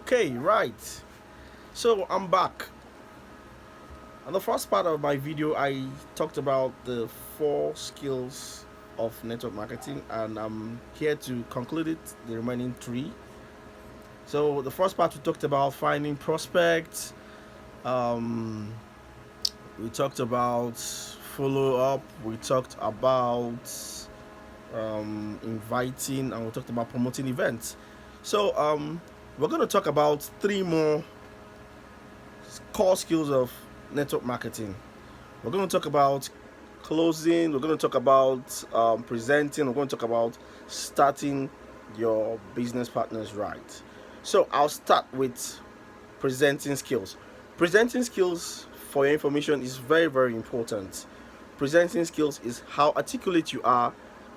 Okay, right. So I'm back. On the first part of my video, I talked about the four skills of network marketing, and I'm here to conclude it, the remaining three. So the first part we talked about finding prospects. Um, we talked about follow up. We talked about inviting, and we talked about promoting events. So we're going to talk about three more core skills of network marketing. We're going to talk about closing, we're going to talk about presenting, we're going to talk about starting your business partners right. So I'll start with presenting skills. Presenting skills, for your information, is very, very important. Presenting skills is how articulate you are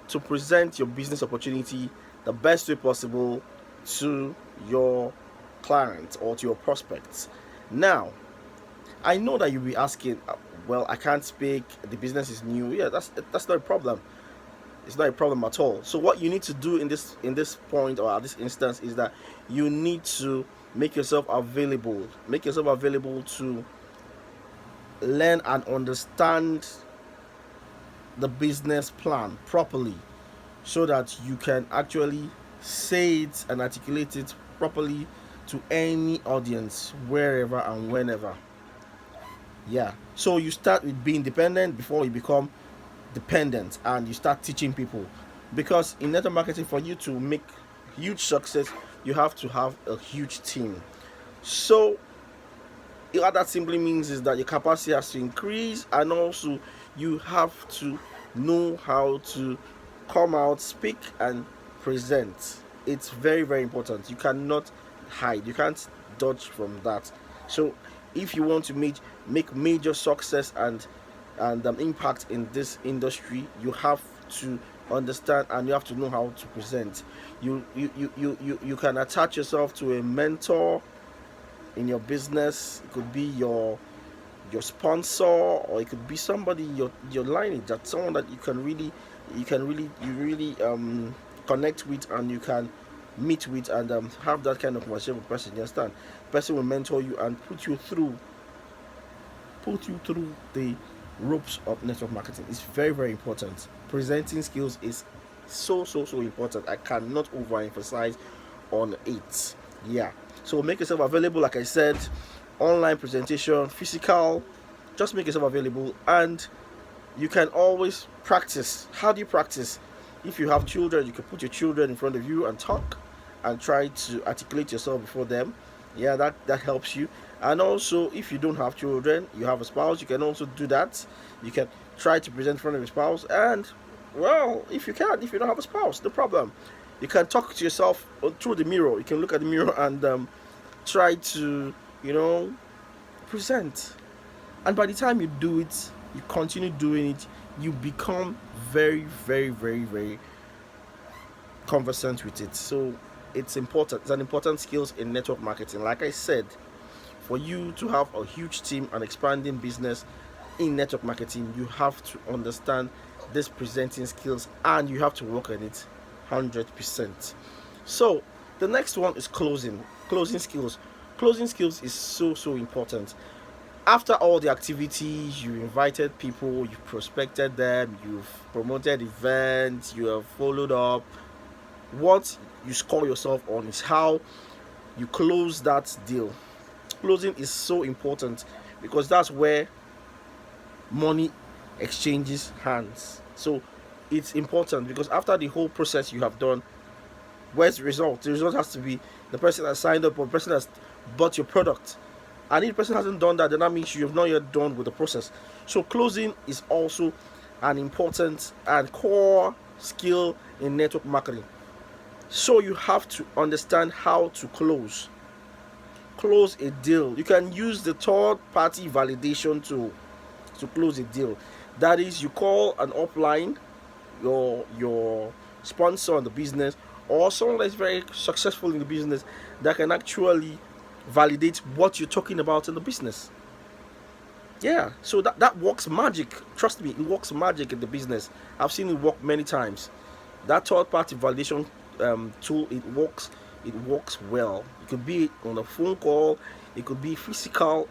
to present your business opportunity the best way possible to your clients or to your prospects. Now, I know that you'll be asking, well, I can't speak, the business is new. Yeah, that's not a problem. It's not a problem at all. So what you need to do in this point or at this instance is that you need to make yourself available. Make yourself available to learn and understand the business plan properly so that you can actually say it and articulate it properly to any audience wherever and whenever. Yeah. So you start with being dependent before you become dependent, and you start teaching people. Because in network marketing, for you to make huge success, you have to have a huge team. So what that simply means is that your capacity has to increase, and also you have to know how to come out, speak, and present. It's very, very important. You cannot hide, you can't dodge from that. So if you want to make major success and impact in this industry, you have to understand and you have to know how to present. You can attach yourself to a mentor in your business. It could be your sponsor, or it could be somebody your lineage, that someone that you really connect with, and you can meet with, and have that kind of conversation with person. You understand? Person will mentor you and put you through the ropes of network marketing. It's very, very important. Presenting skills is so important. I cannot overemphasize on it. Yeah. So make yourself available, like I said, online presentation, physical. Just make yourself available, and you can always practice. How do you practice? If you have children, you can put your children in front of you and talk and try to articulate yourself before them. Yeah, that helps you. And also, if you don't have children, you have a spouse, you can also do that. You can try to present in front of your spouse, and well, if you don't have a spouse, no problem. You can talk to yourself through the mirror. You can look at the mirror and try to, present. And by the time you do it, you continue doing it, you become very, very, very, very conversant with it. So it's important. It's an important skills in network marketing. Like I said, for you to have a huge team and expanding business in network marketing, you have to understand this presenting skills, and you have to work on it 100%. So the next one is closing skills. Closing skills is so important. After all the activities, you invited people, you prospected them, you've promoted events, you have followed up. What you score yourself on is how you close that deal. Closing is so important because that's where money exchanges hands. So it's important because after the whole process you have done, where's the result? The result has to be the person that signed up or the person that's bought your product. And if the person hasn't done that, then that means you have not yet done with the process. So closing is also an important and core skill in network marketing. So you have to understand how to close a deal. You can use the third party validation tool to close a deal. That is, you call an upline, your sponsor in the business, or someone that's very successful in the business that can actually validate what you're talking about in the business. Yeah, so that works magic. Trust me, it works magic in the business. I've seen it work many times. That third party validation tool, it works it works well. It could be on a phone call, it could be physical.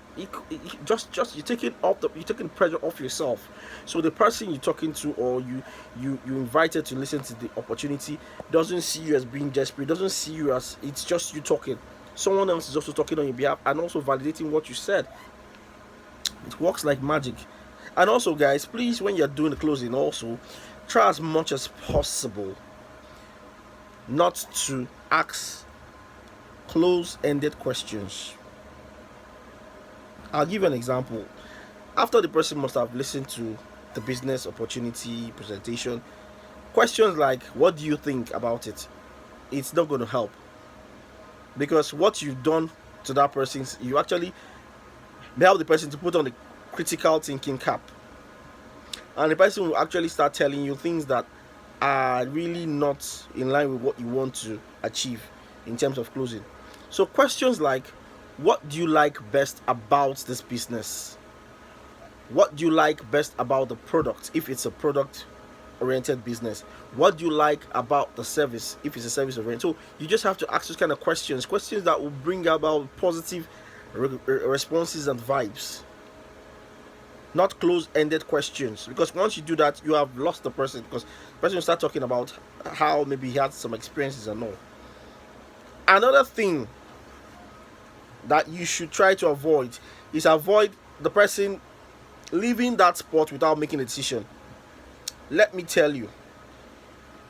Just you're taking pressure off yourself. So the person you're talking to, or you invited to listen to the opportunity, doesn't see you as being desperate, doesn't see you as it's just you talking. Someone else is also talking on your behalf and also validating what you said. It works like magic. And also, guys, please, when you're doing the closing, also try as much as possible not to ask close-ended questions. I'll give you an example. After the person must have listened to the business opportunity presentation, questions like, what do you think about it? It's not going to help, because what you've done to that person, you actually help the person to put on the critical thinking cap, and the person will actually start telling you things that are really not in line with what you want to achieve in terms of closing. So questions like, what do you like best about this business? What do you like best about the product, if it's a product oriented business? What do you like about the service, if it's a service oriented? So you just have to ask those kind of questions that will bring about positive responses and vibes, not close-ended questions, because once you do that, you have lost the person, because the person will start talking about how maybe he had some experiences and all. Another thing that you should try to avoid is avoid the person leaving that spot without making a decision. Let me tell you,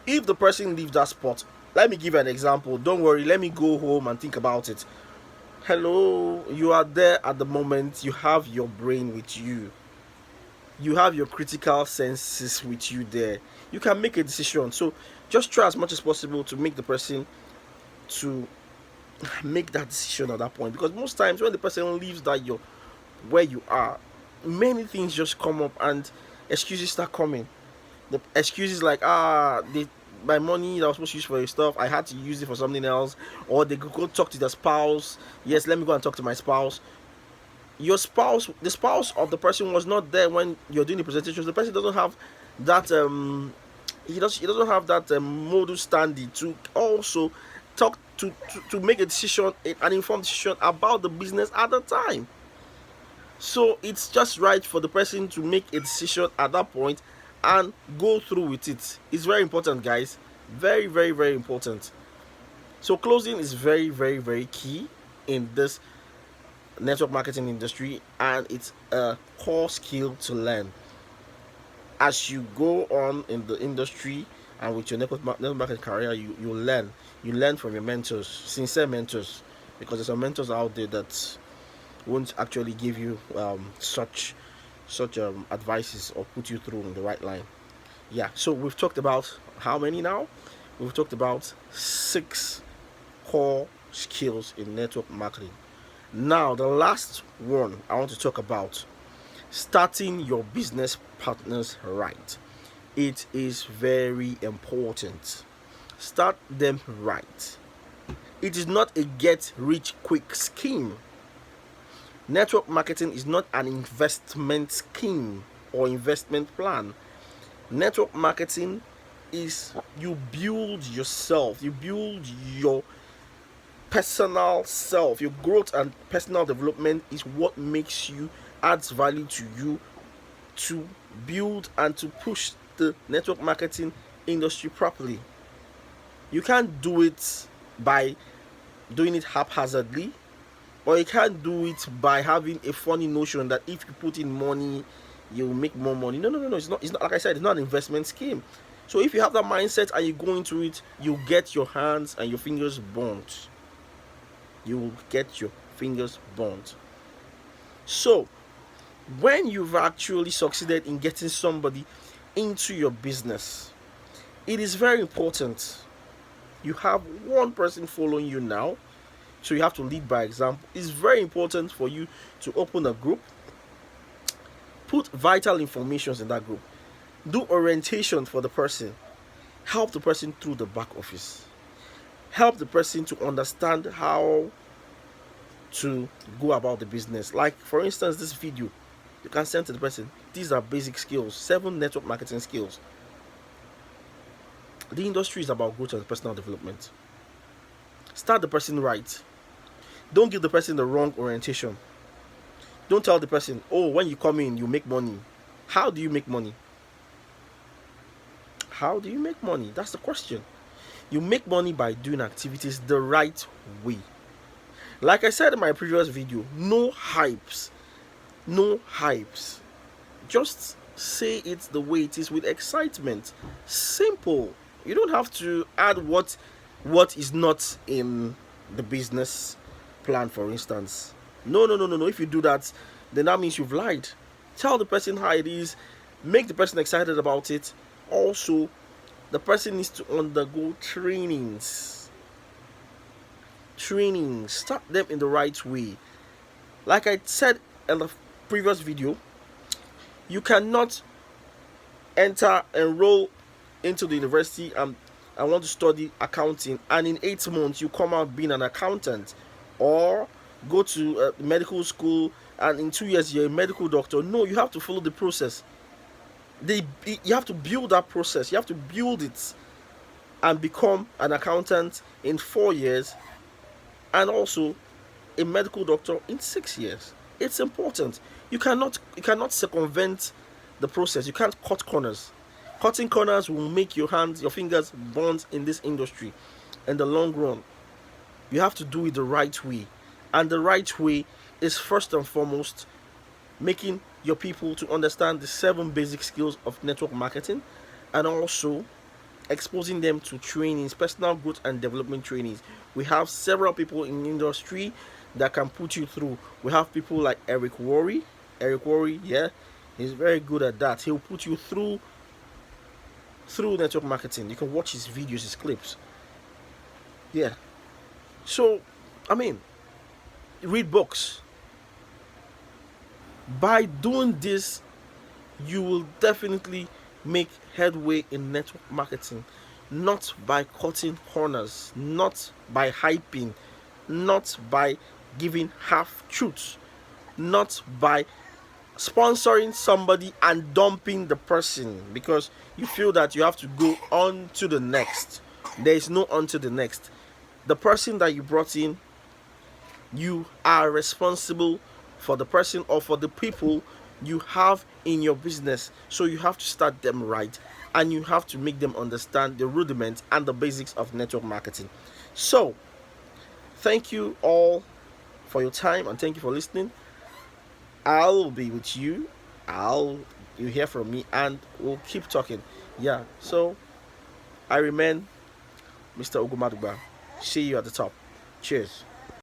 if the person leaves that spot, let me give you an example. Don't worry, let me go home and think about it. Hello, you are there at the moment, you have your brain with you, you have your critical senses with you there, you can make a decision. So just try as much as possible to make the person to make that decision at that point, because most times when the person leaves that you're where you are, many things just come up and excuses start coming. The excuses like, my money that I was supposed to use for your stuff, I had to use it for something else. Or they could go talk to their spouse. Yes, let me go and talk to my spouse. Your spouse, the spouse of the person, was not there when you're doing the presentation. The person doesn't have that he doesn't have that modus standing to also talk to make a decision, an informed decision about the business at the time. So it's just right for the person to make a decision at that point and go through with it. It's very important, guys. Very, very, very important. So closing is very, very, very key in this network marketing industry, and it's a core skill to learn. As you go on in the industry and with your network marketing career, you learn. You learn from your mentors, sincere mentors, because there's some mentors out there that won't actually give you such advices or put you through in the right line. Yeah, so we've talked about how many now? We've talked about 6 core skills in network marketing. Now, the last one I want to talk about, starting your business partners right. It is very important. Start them right. It is not a get rich quick scheme. Network marketing is not an investment scheme or investment plan. Network marketing is you build yourself, you build your personal self. Your growth and personal development is what makes you, adds value to you to build and to push the network marketing industry properly. You can't do it by doing it haphazardly, or you can't do it by having a funny notion that if you put in money, you will make more money. No. It's not. It's not, like I said, it's not an investment scheme. So if you have that mindset and you go into it, you get your hands and your fingers burnt. You will get your fingers burnt. So when you've actually succeeded in getting somebody into your business, it is very important. You have one person following you now, so you have to lead by example. It's very important for you to open a group, put vital information in that group, do orientation for the person, help the person through the back office, help the person to understand how to go about the business. Like, for instance, this video, you can send to the person, these are basic skills, 7 network marketing skills. The industry is about growth and personal development. Start the person right. Don't give the person the wrong orientation. Don't tell the person, oh, when you come in, you make money. How do you make money? How do you make money? That's the question. You make money by doing activities the right way. Like I said in my previous video, no hypes. No hypes. Just say it the way it is with excitement. Simple. You don't have to add what is not in the business plan, for instance. No. If you do that, then that means you've lied. Tell the person how it is. Make the person excited about it. Also, the person needs to undergo trainings. Start them in the right way. Like I said in the previous video, you cannot enroll into the university and want to study accounting, and in 8 months you come out being an accountant, or go to medical school and in 2 years you're a medical doctor. No, you have to follow the process. You have to build that process. You have to build it and become an accountant in 4 years, and also a medical doctor in 6 years. It's important. You cannot circumvent the process. You can't cut corners. Cutting corners will make your fingers burn in this industry in the long run. You have to do it the right way. And the right way is first and foremost making your people to understand the 7 basic skills of network marketing, and also exposing them to trainings, personal growth and development trainings. We have several people in the industry that can put you through. We have people like Eric Worre. Yeah, he's very good at that. He'll put you through network marketing. You can watch his videos, his clips. Yeah. So, I mean, read books. By doing this, you will definitely make headway in network marketing. Not by cutting corners, not by hyping, not by giving half truths, not by sponsoring somebody and dumping the person because you feel that you have to go on to the next. There is no on to the next. The person that you brought in, you are responsible for the person or for the people you have in your business. So you have to start them right, and you have to make them understand the rudiments and the basics of network marketing. So thank you all for your time, and thank you for listening. I'll be with you. You hear from me, and we'll keep talking. Yeah. So I remain Mr. Ugochukwu. See you at the top. Cheers.